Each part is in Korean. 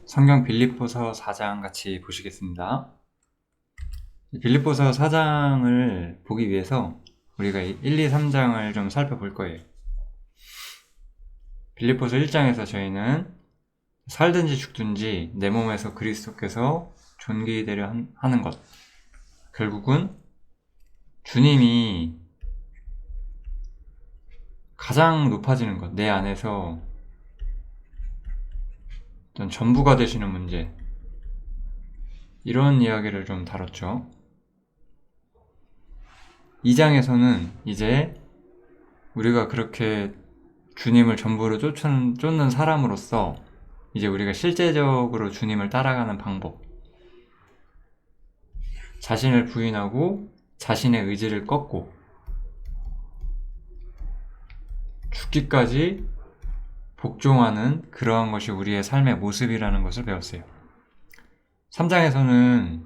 성경 빌립보서 4장 같이 보시겠습니다. 빌립보서 4장을 보기 위해서 우리가 1, 2, 3장을 좀 살펴볼 거예요. 빌립보서 1장에서 저희는 살든지 죽든지 내 몸에서 그리스도께서 존귀되려 하는 것, 결국은 주님이 가장 높아지는 것, 내 안에서 어떤 전부가 되시는 문제, 이런 이야기를 좀 다뤘죠. 2장에서는 이제 우리가 그렇게 주님을 전부로 쫓는 사람으로서 이제 우리가 실제적으로 주님을 따라가는 방법, 자신을 부인하고 자신의 의지를 꺾고 죽기까지 복종하는 그러한 것이 우리의 삶의 모습이라는 것을 배웠어요. 3장에서는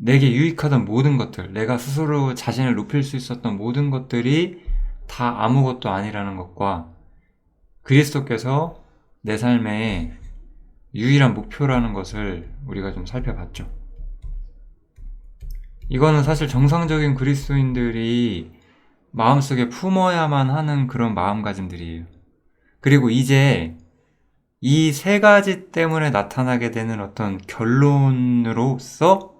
내게 유익하던 모든 것들, 내가 스스로 자신을 높일 수 있었던 모든 것들이 다 아무것도 아니라는 것과 그리스도께서 내 삶의 유일한 목표라는 것을 우리가 좀 살펴봤죠. 이거는 사실 정상적인 그리스도인들이 마음속에 품어야만 하는 그런 마음가짐들이에요. 그리고 이제 이 세 가지 때문에 나타나게 되는 어떤 결론으로서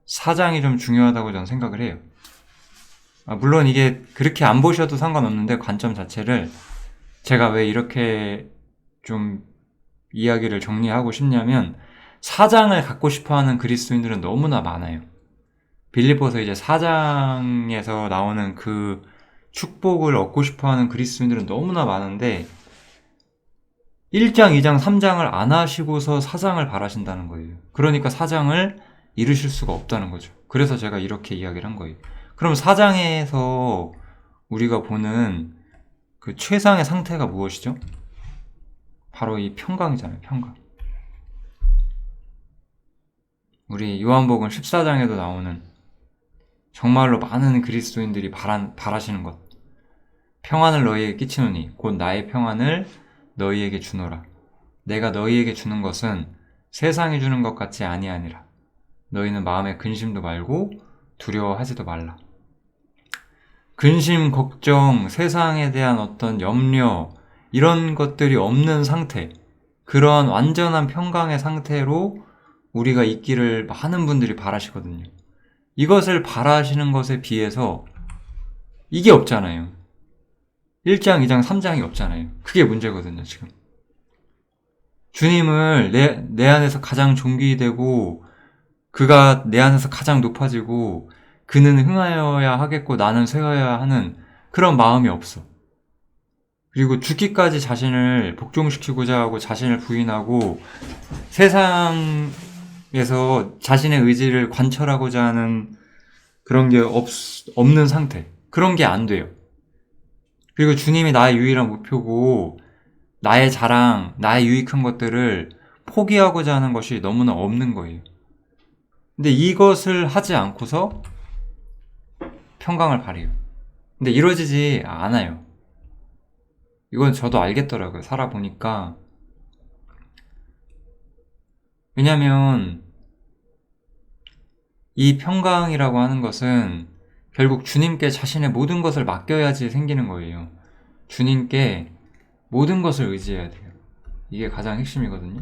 사장이 좀 중요하다고 저는 생각을 해요. 물론 이게 그렇게 안 보셔도 상관없는데 관점 자체를 제가 왜 이렇게 좀 이야기를 정리하고 싶냐면 사장을 갖고 싶어하는 그리스도인들은 너무나 많아요. 빌립보서 이제 4장에서 나오는 그 축복을 얻고 싶어하는 그리스도인들은 너무나 많은데 1장, 2장, 3장을 안 하시고서 4장을 바라신다는 거예요. 그러니까 4장을 이루실 수가 없다는 거죠. 그래서 제가 이렇게 이야기를 한 거예요. 그럼 4장에서 우리가 보는 그 최상의 상태가 무엇이죠? 바로 이 평강이잖아요. 평강. 우리 요한복음 14장에도 나오는 정말로 많은 그리스도인들이 바라시는 것. 평안을 너희에게 끼치노니 곧 나의 평안을 너희에게 주노라. 내가 너희에게 주는 것은 세상이 주는 것 같이 아니하니라. 너희는 마음에 근심도 말고 두려워하지도 말라. 근심, 걱정, 세상에 대한 어떤 염려, 이런 것들이 없는 상태, 그러한 완전한 평강의 상태로 우리가 있기를 많은 분들이 바라시거든요. 이것을 바라시는 것에 비해서 이게 없잖아요. 1장, 2장, 3장이 없잖아요. 그게 문제거든요, 지금. 주님을 내 안에서 가장 존귀되고 그가 내 안에서 가장 높아지고 그는 흥하여야 하겠고 나는 쇠하여야 하는 그런 마음이 없어. 그리고 죽기까지 자신을 복종시키고자 하고 자신을 부인하고 세상에서 자신의 의지를 관철하고자 하는 그런 게 없는 상태. 그런 게 안 돼요. 그리고 주님이 나의 유일한 목표고 나의 자랑, 나의 유익한 것들을 포기하고자 하는 것이 너무나 없는 거예요. 근데 이것을 하지 않고서 평강을 바래요. 근데 이루어지지 않아요. 이건 저도 알겠더라고요. 살아보니까. 왜냐면 이 평강이라고 하는 것은 결국 주님께 자신의 모든 것을 맡겨야지 생기는 거예요. 주님께 모든 것을 의지해야 돼요. 이게 가장 핵심이거든요.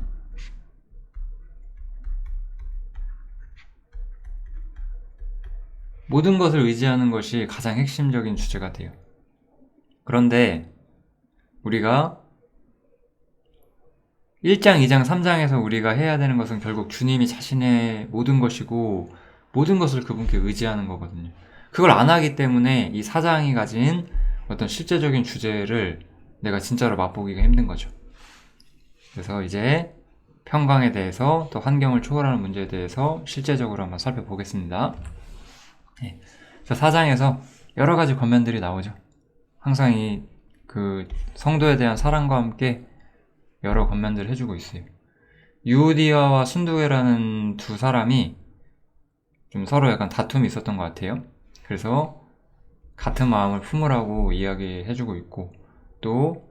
모든 것을 의지하는 것이 가장 핵심적인 주제가 돼요. 그런데 우리가 1장, 2장, 3장에서 우리가 해야 되는 것은 결국 주님이 자신의 모든 것이고 모든 것을 그분께 의지하는 거거든요. 그걸 안 하기 때문에 이 4장이 가진 어떤 실제적인 주제를 내가 진짜로 맛보기가 힘든 거죠. 그래서 이제 평강에 대해서 또 환경을 초월하는 문제에 대해서 실제적으로 한번 살펴보겠습니다. 네. 4장에서 여러 가지 권면들이 나오죠. 항상 이 그 성도에 대한 사랑과 함께 여러 권면들을 해주고 있어요. 유오디아와 순두계라는 두 사람이 좀 서로 약간 다툼이 있었던 것 같아요. 그래서 같은 마음을 품으라고 이야기해주고 있고 또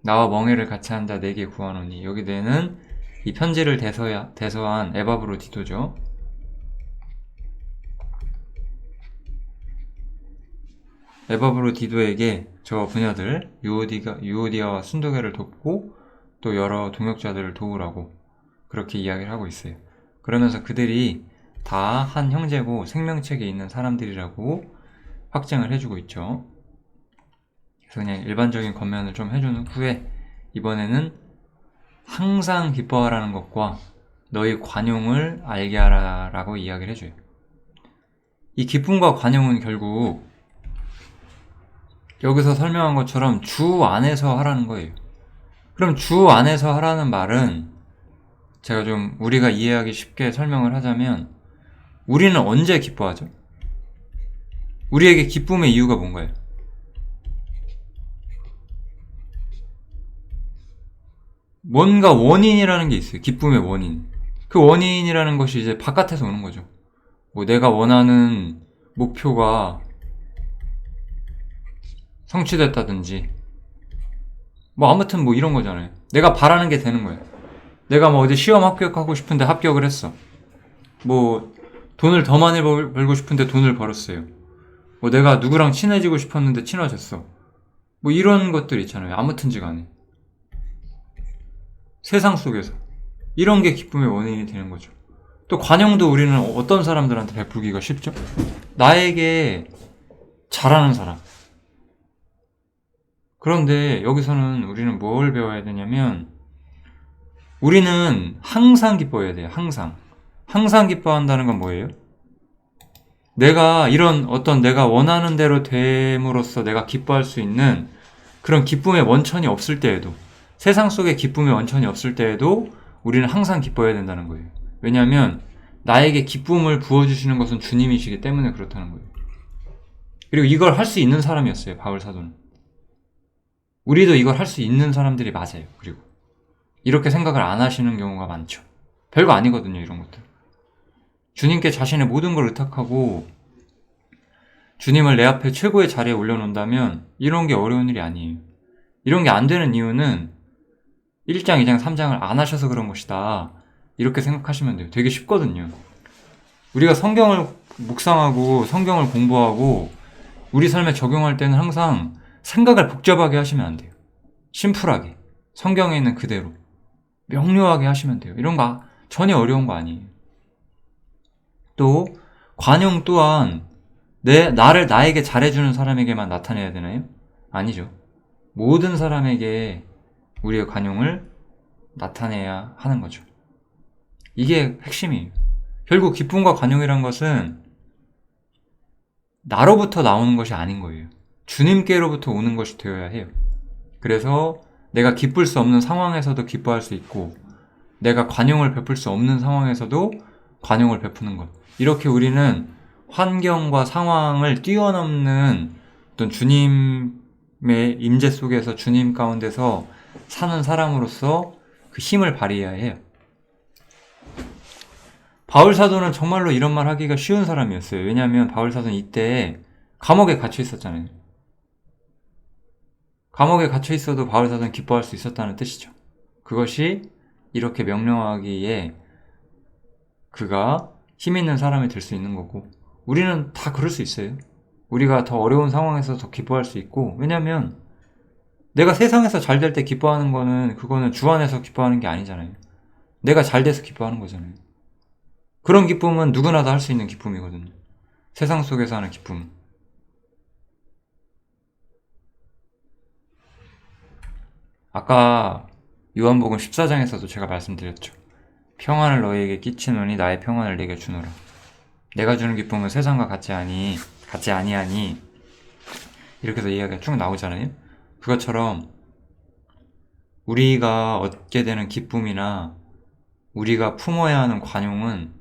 나와 멍에를 같이 한 자 내게 구하노니 여기에는 이 편지를 대서한 에바브로디도죠. 에바브로디도에게 저 부녀들 유오디아와 순도계를 돕고 또 여러 동역자들을 도우라고 그렇게 이야기를 하고 있어요. 그러면서 그들이 다 한 형제고 생명책에 있는 사람들이라고 확증을 해주고 있죠. 그래서 그냥 일반적인 겉면을 좀 해준 후에 이번에는 항상 기뻐하라는 것과 너희 관용을 알게 하라라고 이야기를 해줘요. 이 기쁨과 관용은 결국 여기서 설명한 것처럼 주 안에서 하라는 거예요. 그럼 주 안에서 하라는 말은 제가 좀 우리가 이해하기 쉽게 설명을 하자면 우리는 언제 기뻐하죠? 우리에게 기쁨의 이유가 뭔가요? 뭔가 원인이라는 게 있어요. 기쁨의 원인. 그 원인이라는 것이 이제 바깥에서 오는 거죠. 뭐 내가 원하는 목표가 성취됐다든지 뭐 아무튼 뭐 이런 거잖아요. 내가 바라는 게 되는 거예요. 내가 뭐 어디 시험 합격하고 싶은데 합격을 했어. 뭐 돈을 더 많이 벌고 싶은데 돈을 벌었어요. 뭐 내가 누구랑 친해지고 싶었는데 친해졌어. 뭐 이런 것들 있잖아요. 아무튼지 간에 세상 속에서 이런 게 기쁨의 원인이 되는 거죠. 또 관용도 우리는 어떤 사람들한테 베풀기가 쉽죠? 나에게 잘하는 사람. 그런데 여기서는 우리는 뭘 배워야 되냐면 우리는 항상 기뻐해야 돼요. 항상 기뻐한다는 건 뭐예요? 내가 이런 어떤 내가 원하는 대로 됨으로써 내가 기뻐할 수 있는 그런 기쁨의 원천이 없을 때에도 세상 속에 기쁨의 원천이 없을 때에도 우리는 항상 기뻐해야 된다는 거예요. 왜냐하면 나에게 기쁨을 부어주시는 것은 주님이시기 때문에 그렇다는 거예요. 그리고 이걸 할 수 있는 사람이었어요. 바울 사도는. 우리도 이걸 할 수 있는 사람들이 맞아요. 그리고 이렇게 생각을 안 하시는 경우가 많죠. 별거 아니거든요. 이런 것들. 주님께 자신의 모든 걸 의탁하고 주님을 내 앞에 최고의 자리에 올려놓는다면 이런 게 어려운 일이 아니에요. 이런 게 안 되는 이유는 1장, 2장, 3장을 안 하셔서 그런 것이다. 이렇게 생각하시면 돼요. 되게 쉽거든요. 우리가 성경을 묵상하고 성경을 공부하고 우리 삶에 적용할 때는 항상 생각을 복잡하게 하시면 안 돼요. 심플하게. 성경에 있는 그대로. 명료하게 하시면 돼요. 이런 거 전혀 어려운 거 아니에요. 또 관용 또한 나에게 잘해주는 사람에게만 나타내야 되나요? 아니죠. 모든 사람에게 우리의 관용을 나타내야 하는 거죠. 이게 핵심이에요. 결국 기쁨과 관용이란 것은 나로부터 나오는 것이 아닌 거예요. 주님께로부터 오는 것이 되어야 해요. 그래서 내가 기쁠 수 없는 상황에서도 기뻐할 수 있고 내가 관용을 베풀 수 없는 상황에서도 관용을 베푸는 것. 이렇게 우리는 환경과 상황을 뛰어넘는 어떤 주님의 임재 속에서 주님 가운데서 사는 사람으로서 그 힘을 발휘해야 해요. 바울 사도는 정말로 이런 말 하기가 쉬운 사람이었어요. 왜냐하면 바울 사도는 이때 감옥에 갇혀 있었잖아요. 감옥에 갇혀 있어도 바울 사도는 기뻐할 수 있었다는 뜻이죠. 그것이 이렇게 명령하기에 그가 힘 있는 사람이 될 수 있는 거고 우리는 다 그럴 수 있어요. 우리가 더 어려운 상황에서 더 기뻐할 수 있고 왜냐면 내가 세상에서 잘 될 때 기뻐하는 거는 그거는 주 안에서 기뻐하는 게 아니잖아요. 내가 잘 돼서 기뻐하는 거잖아요. 그런 기쁨은 누구나 다 할 수 있는 기쁨이거든요. 세상 속에서 하는 기쁨. 아까 요한복음 14장에서도 제가 말씀드렸죠. 평안을 너희에게 끼치노니 나의 평안을 내게 주노라. 내가 주는 기쁨은 세상과 같지 아니하니 이렇게 해서 이야기가 쭉 나오잖아요. 그것처럼 우리가 얻게 되는 기쁨이나 우리가 품어야 하는 관용은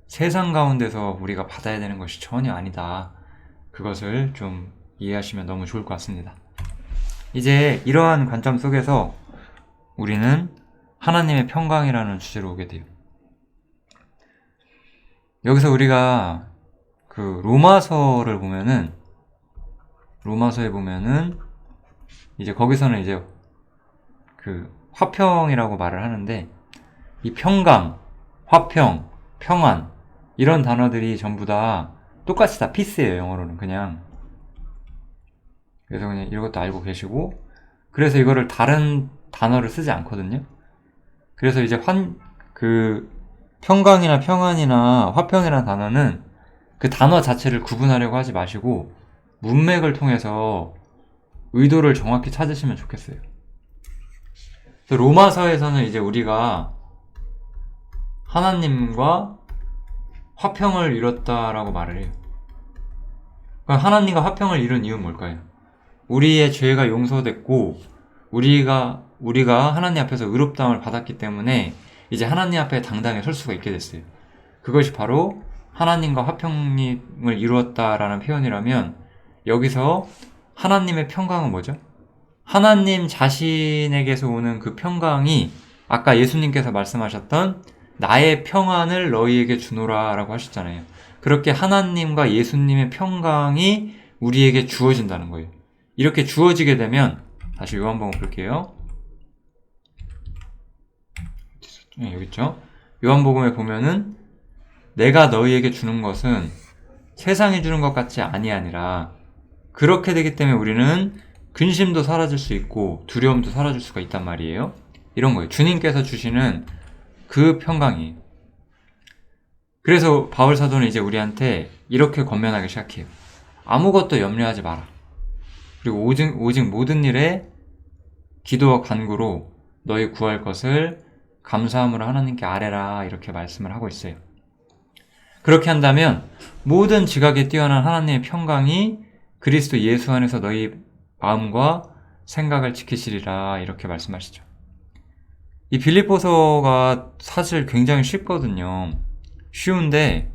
세상 가운데서 우리가 받아야 되는 것이 전혀 아니다. 그것을 좀 이해하시면 너무 좋을 것 같습니다. 이제 이러한 관점 속에서 우리는 하나님의 평강이라는 주제로 오게 돼요. 여기서 우리가 그 로마서에 보면은 이제 거기서는 이제 그 화평이라고 말을 하는데 이 평강, 화평, 평안 이런 단어들이 전부 다 똑같이 다 피스예요. 영어로는 그냥. 그래서 그냥 이것도 알고 계시고, 그래서 이거를 다른 단어를 쓰지 않거든요. 그래서 이제 평강이나 평안이나 화평이라는 단어는 그 단어 자체를 구분하려고 하지 마시고 문맥을 통해서 의도를 정확히 찾으시면 좋겠어요. 그래서 로마서에서는 이제 우리가 하나님과 화평을 이뤘다라고 말을 해요. 그럼 하나님과 화평을 이룬 이유는 뭘까요? 우리의 죄가 용서됐고 우리가 하나님 앞에서 의롭다함을 받았기 때문에 이제 하나님 앞에 당당히 설 수가 있게 됐어요. 그것이 바로 하나님과 화평을 이루었다라는 표현이라면, 여기서 하나님의 평강은 뭐죠? 하나님 자신에게서 오는 그 평강이 아까 예수님께서 말씀하셨던 나의 평안을 너희에게 주노라 라고 하셨잖아요. 그렇게 하나님과 예수님의 평강이 우리에게 주어진다는 거예요. 이렇게 주어지게 되면, 다시 요한복음 볼게요. 여기 있죠? 요한복음에 보면은 내가 너희에게 주는 것은 세상이 주는 것 같지 아니하니라. 그렇게 되기 때문에 우리는 근심도 사라질 수 있고 두려움도 사라질 수가 있단 말이에요. 이런 거예요. 주님께서 주시는 그 평강이. 그래서 바울 사도는 이제 우리한테 이렇게 권면하기 시작해요. 아무것도 염려하지 마라. 그리고 오직 모든 일에 기도와 간구로 너희 구할 것을 감사함으로 하나님께 아뢰라, 이렇게 말씀을 하고 있어요. 그렇게 한다면 모든 지각에 뛰어난 하나님의 평강이 그리스도 예수 안에서 너희 마음과 생각을 지키시리라, 이렇게 말씀하시죠. 이 빌립보서가 사실 굉장히 쉽거든요. 쉬운데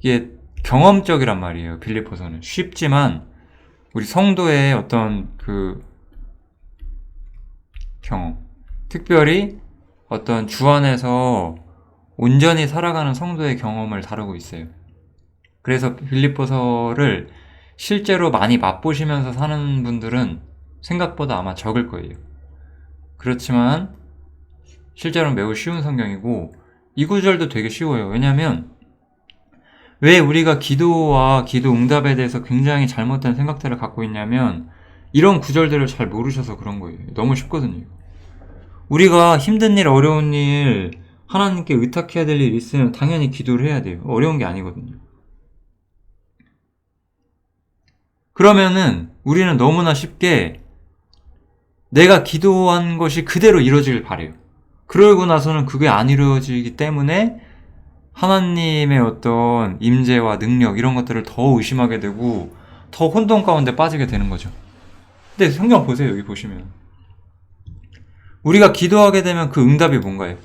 이게 경험적이란 말이에요. 빌립보서는 쉽지만 우리 성도의 어떤 그 경험, 특별히 어떤 주 안에서 온전히 살아가는 성도의 경험을 다루고 있어요. 그래서 빌립보서를 실제로 많이 맛보시면서 사는 분들은 생각보다 아마 적을 거예요. 그렇지만 실제로는 매우 쉬운 성경이고, 이 구절도 되게 쉬워요. 왜냐하면 왜 우리가 기도와 기도 응답에 대해서 굉장히 잘못된 생각들을 갖고 있냐면, 이런 구절들을 잘 모르셔서 그런 거예요. 너무 쉽거든요. 우리가 힘든 일, 어려운 일, 하나님께 의탁해야 될 일 있으면 당연히 기도를 해야 돼요. 어려운 게 아니거든요. 그러면은 우리는 너무나 쉽게 내가 기도한 것이 그대로 이루어지길 바래요. 그러고 나서는 그게 안 이루어지기 때문에 하나님의 어떤 임재와 능력, 이런 것들을 더 의심하게 되고 더 혼돈 가운데 빠지게 되는 거죠. 근데 성경 보세요. 여기 보시면 우리가 기도하게 되면 그 응답이 뭔가요?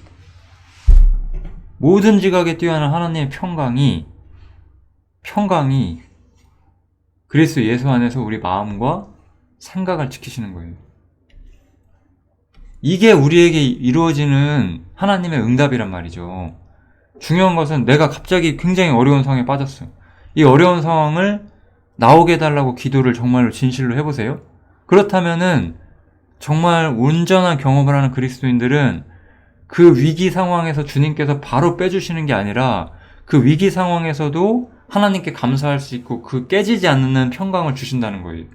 모든 지각에 뛰어난 하나님의 평강이 그리스도 예수 안에서 우리 마음과 생각을 지키시는 거예요. 이게 우리에게 이루어지는 하나님의 응답이란 말이죠. 중요한 것은 내가 갑자기 굉장히 어려운 상황에 빠졌어요. 이 어려운 상황을 나오게 해달라고 기도를 정말로 진실로 해보세요. 그렇다면은 정말 온전한 경험을 하는 그리스도인들은 그 위기 상황에서 주님께서 바로 빼주시는 게 아니라 그 위기 상황에서도 하나님께 감사할 수 있고 그 깨지지 않는 평강을 주신다는 거예요.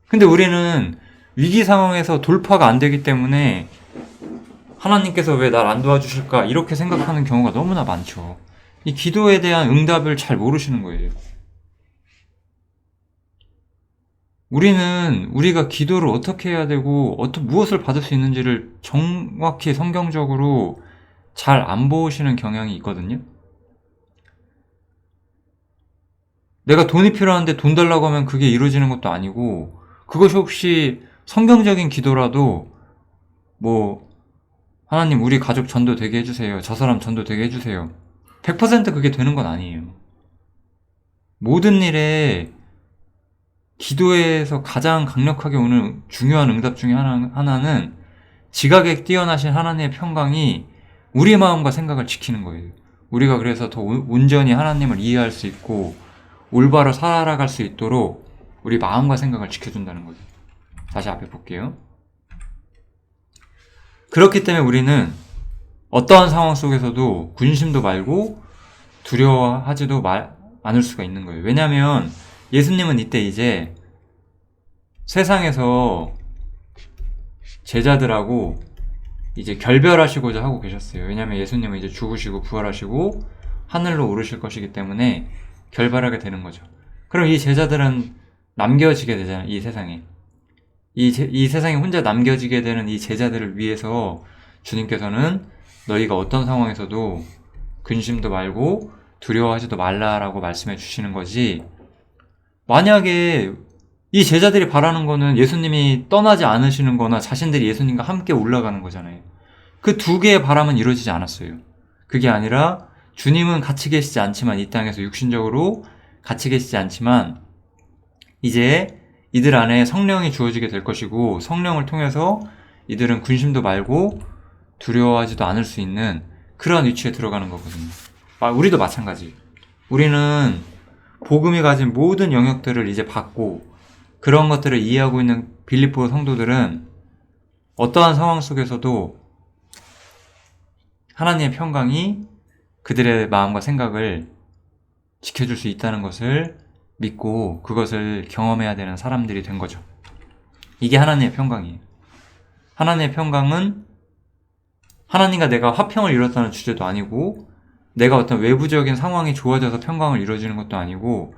근데 우리는 위기 상황에서 돌파가 안 되기 때문에 하나님께서 왜 날 안 도와주실까, 이렇게 생각하는 경우가 너무나 많죠. 이 기도에 대한 응답을 잘 모르시는 거예요. 우리가 기도를 어떻게 해야 되고 무엇을 받을 수 있는지를 정확히 성경적으로 잘 안 보시는 경향이 있거든요. 내가 돈이 필요한데 돈 달라고 하면 그게 이루어지는 것도 아니고, 그것이 혹시 성경적인 기도라도 하나님 우리 가족 전도 되게 해주세요, 저 사람 전도 되게 해주세요, 100% 그게 되는 건 아니에요. 모든 일에 기도에서 가장 강력하게 오는 중요한 응답 중에 하나는 지각에 뛰어나신 하나님의 평강이 우리 마음과 생각을 지키는 거예요. 우리가 그래서 더 온전히 하나님을 이해할 수 있고 올바로 살아갈 수 있도록 우리 마음과 생각을 지켜준다는 거죠. 다시 앞에 볼게요. 그렇기 때문에 우리는 어떠한 상황 속에서도 군심도 말고 두려워하지도 않을 수가 있는 거예요. 왜냐하면 예수님은 이때 이제 세상에서 제자들하고 이제 결별하시고자 하고 계셨어요. 왜냐하면 예수님은 이제 죽으시고 부활하시고 하늘로 오르실 것이기 때문에 결별하게 되는 거죠. 그럼 이 제자들은 남겨지게 되잖아요. 이 세상에. 이 세상에 혼자 남겨지게 되는 이 제자들을 위해서 주님께서는 너희가 어떤 상황에서도 근심도 말고 두려워하지도 말라라고 말씀해 주시는 거지. 만약에 이 제자들이 바라는 거는 예수님이 떠나지 않으시는 거나 자신들이 예수님과 함께 올라가는 거잖아요. 그 두 개의 바람은 이루어지지 않았어요. 그게 아니라 주님은 같이 계시지 않지만, 이 땅에서 육신적으로 같이 계시지 않지만 이제 이들 안에 성령이 주어지게 될 것이고, 성령을 통해서 이들은 군심도 말고 두려워하지도 않을 수 있는 그런 위치에 들어가는 거거든요. 우리도 마찬가지. 우리는 복음이 가진 모든 영역들을 이제 받고 그런 것들을 이해하고 있는 빌립보 성도들은 어떠한 상황 속에서도 하나님의 평강이 그들의 마음과 생각을 지켜줄 수 있다는 것을 믿고 그것을 경험해야 되는 사람들이 된 거죠. 이게 하나님의 평강이에요. 하나님의 평강은 하나님과 내가 화평을 이뤘다는 주제도 아니고, 내가 어떤 외부적인 상황이 좋아져서 평강을 이루어지는 것도 아니고,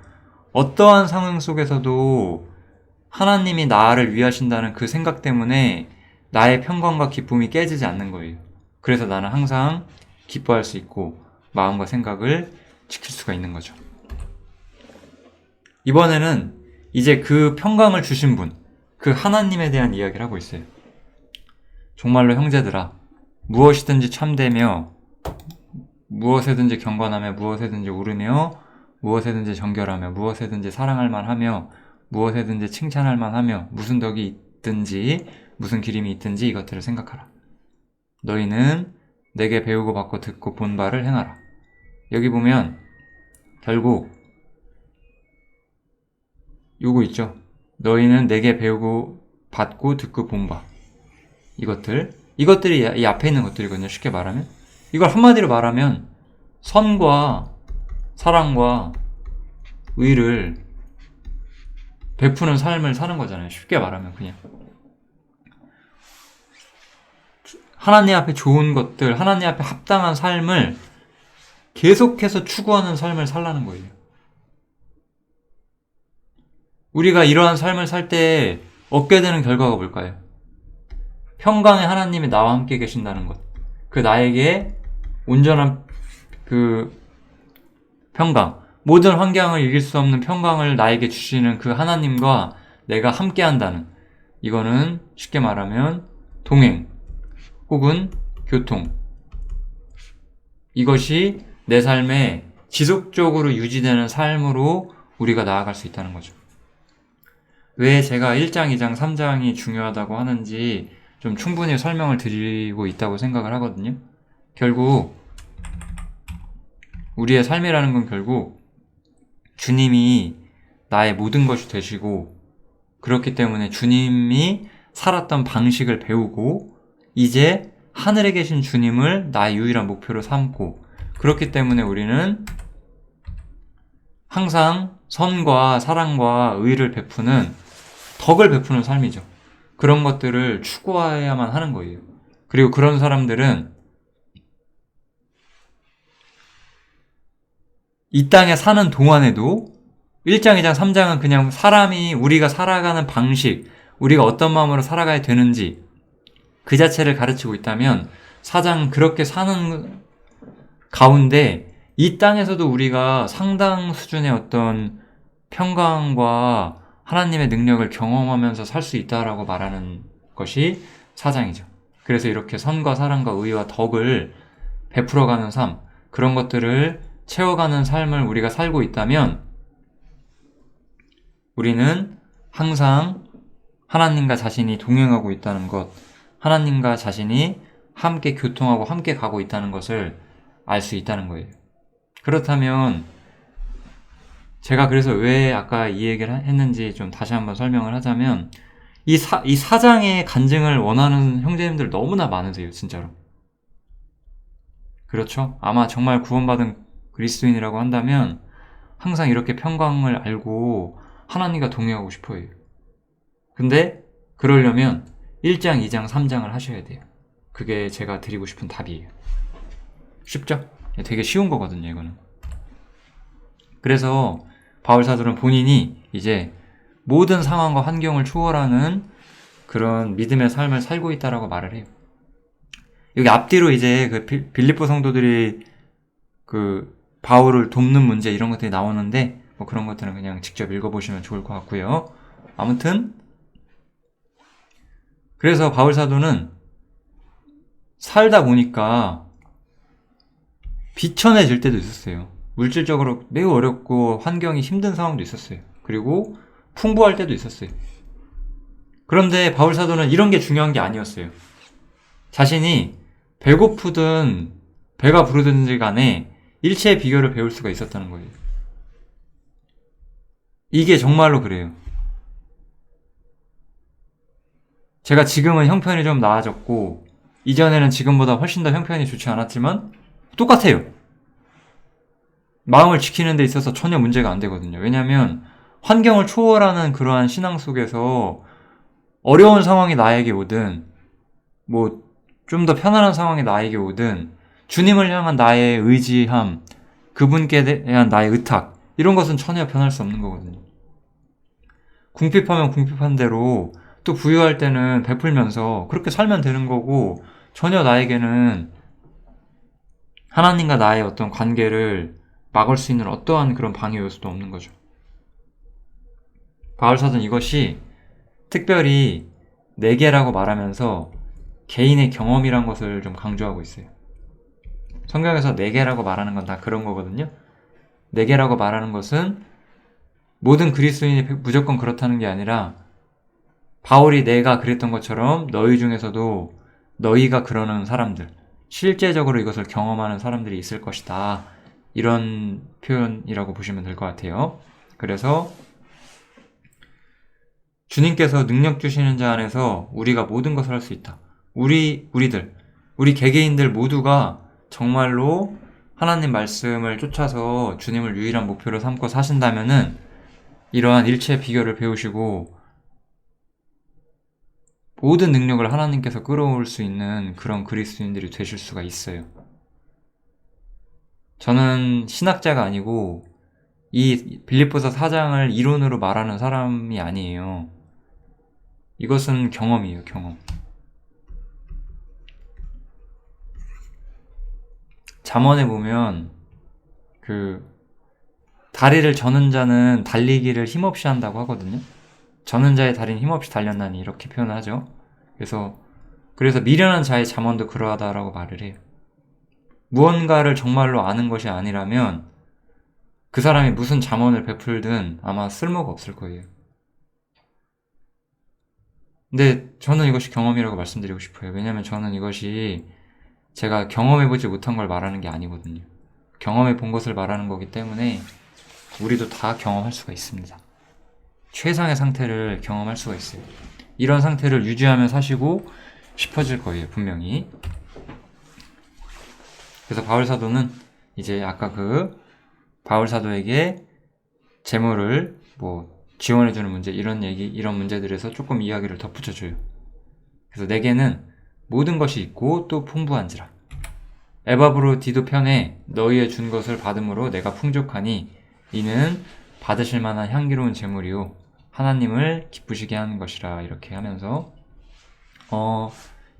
어떠한 상황 속에서도 하나님이 나를 위하신다는 그 생각 때문에 나의 평강과 기쁨이 깨지지 않는 거예요. 그래서 나는 항상 기뻐할 수 있고 마음과 생각을 지킬 수가 있는 거죠. 이번에는 이제 그 평강을 주신 분, 그 하나님에 대한 이야기를 하고 있어요. 정말로 형제들아, 무엇이든지 참되며 무엇에든지 경건하며 무엇에든지 오르며 무엇에든지 정결하며 무엇에든지 사랑할 만하며 무엇에든지 칭찬할 만하며 무슨 덕이 있든지 무슨 기림이 있든지 이것들을 생각하라. 너희는 내게 배우고 받고 듣고 본 바를 행하라. 여기 보면 결국 요거 있죠. 너희는 내게 배우고 받고 듣고 본 바. 이것들이 이 앞에 있는 것들이거든요. 쉽게 말하면. 이걸 한마디로 말하면 선과 사랑과 의를 베푸는 삶을 사는 거잖아요. 쉽게 말하면 그냥. 하나님 앞에 좋은 것들, 하나님 앞에 합당한 삶을 계속해서 추구하는 삶을 살라는 거예요. 우리가 이러한 삶을 살 때 얻게 되는 결과가 뭘까요? 평강의 하나님이 나와 함께 계신다는 것. 그 나에게 온전한 그 평강, 모든 환경을 이길 수 없는 평강을 나에게 주시는 그 하나님과 내가 함께 한다는, 이거는 쉽게 말하면 동행 혹은 교통. 이것이 내 삶에 지속적으로 유지되는 삶으로 우리가 나아갈 수 있다는 거죠. 왜 제가 1장, 2장, 3장이 중요하다고 하는지 좀 충분히 설명을 드리고 있다고 생각을 하거든요. 결국 우리의 삶이라는 건 결국 주님이 나의 모든 것이 되시고, 그렇기 때문에 주님이 살았던 방식을 배우고 이제 하늘에 계신 주님을 나의 유일한 목표로 삼고, 그렇기 때문에 우리는 항상 선과 사랑과 의를 베푸는, 덕을 베푸는 삶이죠. 그런 것들을 추구해야만 하는 거예요. 그리고 그런 사람들은 이 땅에 사는 동안에도 1장, 2장, 3장은 그냥 사람이 우리가 살아가는 방식, 우리가 어떤 마음으로 살아가야 되는지 그 자체를 가르치고 있다면, 4장은 그렇게 사는 가운데 이 땅에서도 우리가 상당 수준의 어떤 평강과 하나님의 능력을 경험하면서 살 수 있다라고 말하는 것이 4장이죠. 그래서 이렇게 선과 사랑과 의와 덕을 베풀어가는 삶, 그런 것들을 채워가는 삶을 우리가 살고 있다면 우리는 항상 하나님과 자신이 동행하고 있다는 것, 하나님과 자신이 함께 교통하고 함께 가고 있다는 것을 알 수 있다는 거예요. 그렇다면 제가 그래서 왜 아까 이 얘기를 했는지 좀 다시 한번 설명을 하자면, 이 4장의 간증을 원하는 형제님들 너무나 많으세요, 진짜로. 그렇죠? 아마 정말 구원받은 그리스도인이라고 한다면 항상 이렇게 평강을 알고 하나님과 동행하고 싶어요. 근데 그러려면 1장, 2장, 3장을 하셔야 돼요. 그게 제가 드리고 싶은 답이에요. 쉽죠? 되게 쉬운 거거든요, 이거는. 그래서 바울사도는 본인이 이제 모든 상황과 환경을 초월하는 그런 믿음의 삶을 살고 있다라고 말을 해요. 여기 앞뒤로 이제 그 빌립보 성도들이 그 바울을 돕는 문제 이런 것들이 나오는데 뭐 그런 것들은 그냥 직접 읽어보시면 좋을 것 같고요. 아무튼 그래서 바울 사도는 살다 보니까 비천해질 때도 있었어요. 물질적으로 매우 어렵고 환경이 힘든 상황도 있었어요. 그리고 풍부할 때도 있었어요. 그런데 바울 사도는 이런 게 중요한 게 아니었어요. 자신이 배고프든 배가 부르든지 간에 일체의 비결을 배울 수가 있었다는 거예요. 이게 정말로 그래요. 제가 지금은 형편이 좀 나아졌고 이전에는 지금보다 훨씬 더 형편이 좋지 않았지만 똑같아요. 마음을 지키는 데 있어서 전혀 문제가 안 되거든요. 왜냐하면 환경을 초월하는 그러한 신앙 속에서 어려운 상황이 나에게 오든 뭐 좀 더 편안한 상황이 나에게 오든 주님을 향한 나의 의지함, 그분께 대한 나의 의탁 이런 것은 전혀 변할 수 없는 거거든요. 궁핍하면 궁핍한 대로 또 부유할 때는 베풀면서 그렇게 살면 되는 거고 전혀 나에게는 하나님과 나의 어떤 관계를 막을 수 있는 어떠한 그런 방해 요소도 없는 거죠. 바울사도는 이것이 특별히 내게라고 말하면서 개인의 경험이란 것을 좀 강조하고 있어요. 성경에서 내게라고 말하는 건 다 그런 거거든요. 내게라고 말하는 것은 모든 그리스도인이 무조건 그렇다는 게 아니라 바울이 내가 그랬던 것처럼 너희 중에서도 너희가 그러는 사람들, 실제적으로 이것을 경험하는 사람들이 있을 것이다. 이런 표현이라고 보시면 될 것 같아요. 그래서 주님께서 능력 주시는 자 안에서 우리가 모든 것을 할 수 있다. 우리 개개인들 모두가 정말로 하나님 말씀을 쫓아서 주님을 유일한 목표로 삼고 사신다면은 이러한 일체의 비결을 배우시고 모든 능력을 하나님께서 끌어올 수 있는 그런 그리스도인들이 되실 수가 있어요. 저는 신학자가 아니고 이 빌립보서 4장을 이론으로 말하는 사람이 아니에요. 이것은 경험이에요, 경험. 잠언에 보면 다리를 저는 자는 달리기를 힘없이 한다고 하거든요. 저는 자의 다리는 힘없이 달렸나니 이렇게 표현을 하죠. 그래서 미련한 자의 잠언도 그러하다라고 말을 해요. 무언가를 정말로 아는 것이 아니라면 그 사람이 무슨 잠언을 베풀든 아마 쓸모가 없을 거예요. 근데 저는 이것이 경험이라고 말씀드리고 싶어요. 왜냐하면 저는 이것이 제가 경험해보지 못한 걸 말하는 게 아니거든요. 경험해본 것을 말하는 거기 때문에 우리도 다 경험할 수가 있습니다. 최상의 상태를 경험할 수가 있어요. 이런 상태를 유지하며 사시고 싶어질 거예요, 분명히. 그래서 바울사도는 이제 아까 바울사도에게 재물을 지원해주는 문제, 이런 문제들에서 조금 이야기를 덧붙여줘요. 그래서 내게는 모든 것이 있고 또 풍부한지라. 에바브로디도 편에 너희의 준 것을 받음으로 내가 풍족하니 이는 받으실 만한 향기로운 재물이요 하나님을 기쁘시게 하는 것이라. 이렇게 하면서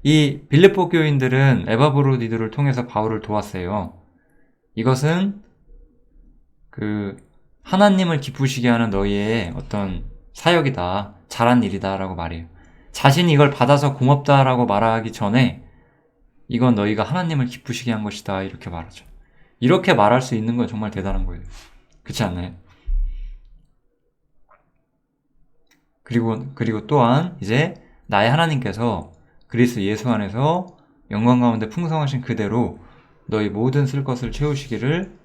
이 빌립보 교인들은 에바브로디도를 통해서 바울을 도왔어요. 이것은 하나님을 기쁘시게 하는 너희의 어떤 사역이다, 잘한 일이다 라고 말해요. 자신이 이걸 받아서 고맙다라고 말하기 전에 이건 너희가 하나님을 기쁘시게 한 것이다 이렇게 말하죠. 이렇게 말할 수 있는 건 정말 대단한 거예요. 그렇지 않나요? 그리고 또한 이제 나의 하나님께서 그리스도 예수 안에서 영광 가운데 풍성하신 그대로 너희 모든 쓸 것을 채우시기를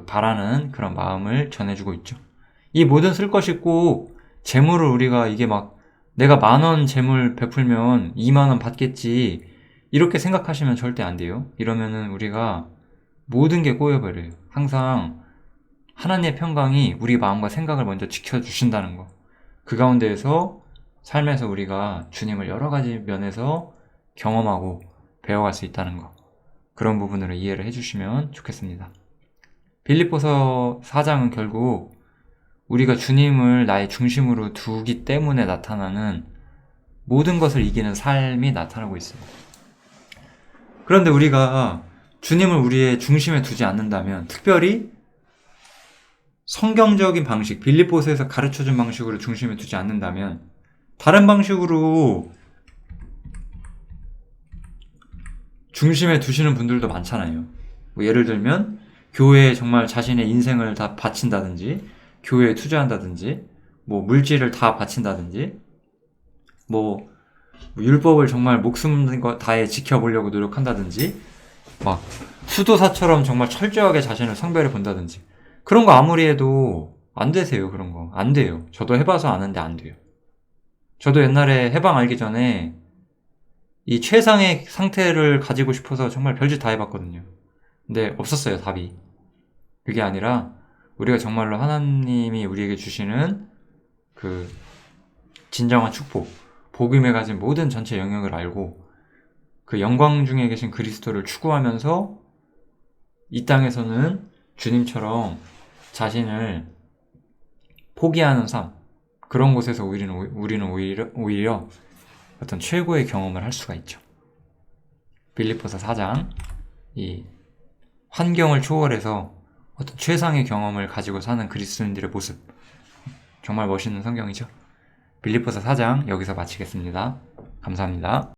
바라는 그런 마음을 전해주고 있죠. 이 모든 쓸 것이 꼭 재물을 우리가 이게 내가 10,000원 재물 베풀면 20,000원 받겠지 이렇게 생각하시면 절대 안 돼요. 이러면은 우리가 모든 게 꼬여버려요. 항상 하나님의 평강이 우리 마음과 생각을 먼저 지켜주신다는 거. 그 가운데에서 삶에서 우리가 주님을 여러 가지 면에서 경험하고 배워갈 수 있다는 거. 그런 부분으로 이해를 해주시면 좋겠습니다. 빌립보서 4장은 결국 우리가 주님을 나의 중심으로 두기 때문에 나타나는 모든 것을 이기는 삶이 나타나고 있어요. 그런데 우리가 주님을 우리의 중심에 두지 않는다면, 특별히 성경적인 방식, 빌립보서에서 가르쳐준 방식으로 중심에 두지 않는다면, 다른 방식으로 중심에 두시는 분들도 많잖아요. 뭐 예를 들면 교회에 정말 자신의 인생을 다 바친다든지, 교회에 투자한다든지, 뭐 물질을 다 바친다든지, 뭐 율법을 정말 목숨 다해 지켜보려고 노력한다든지, 막 수도사처럼 정말 철저하게 자신을 성별해 본다든지, 그런 거 아무리 해도 안 되세요. 그런 거 안 돼요. 저도 해봐서 아는데 안 돼요. 저도 옛날에 해방 알기 전에 이 최상의 상태를 가지고 싶어서 정말 별짓 다 해봤거든요. 근데 없었어요, 답이. 그게 아니라 우리가 정말로 하나님이 우리에게 주시는 그 진정한 축복, 복음에 가진 모든 전체 영역을 알고 그 영광 중에 계신 그리스도를 추구하면서 이 땅에서는 주님처럼 자신을 포기하는 삶, 그런 곳에서 우리는 오히려 어떤 최고의 경험을 할 수가 있죠. 빌립보서 4장, 이 환경을 초월해서 어떤 최상의 경험을 가지고 사는 그리스도인들의 모습, 정말 멋있는 성경이죠. 빌립보서 4장 여기서 마치겠습니다. 감사합니다.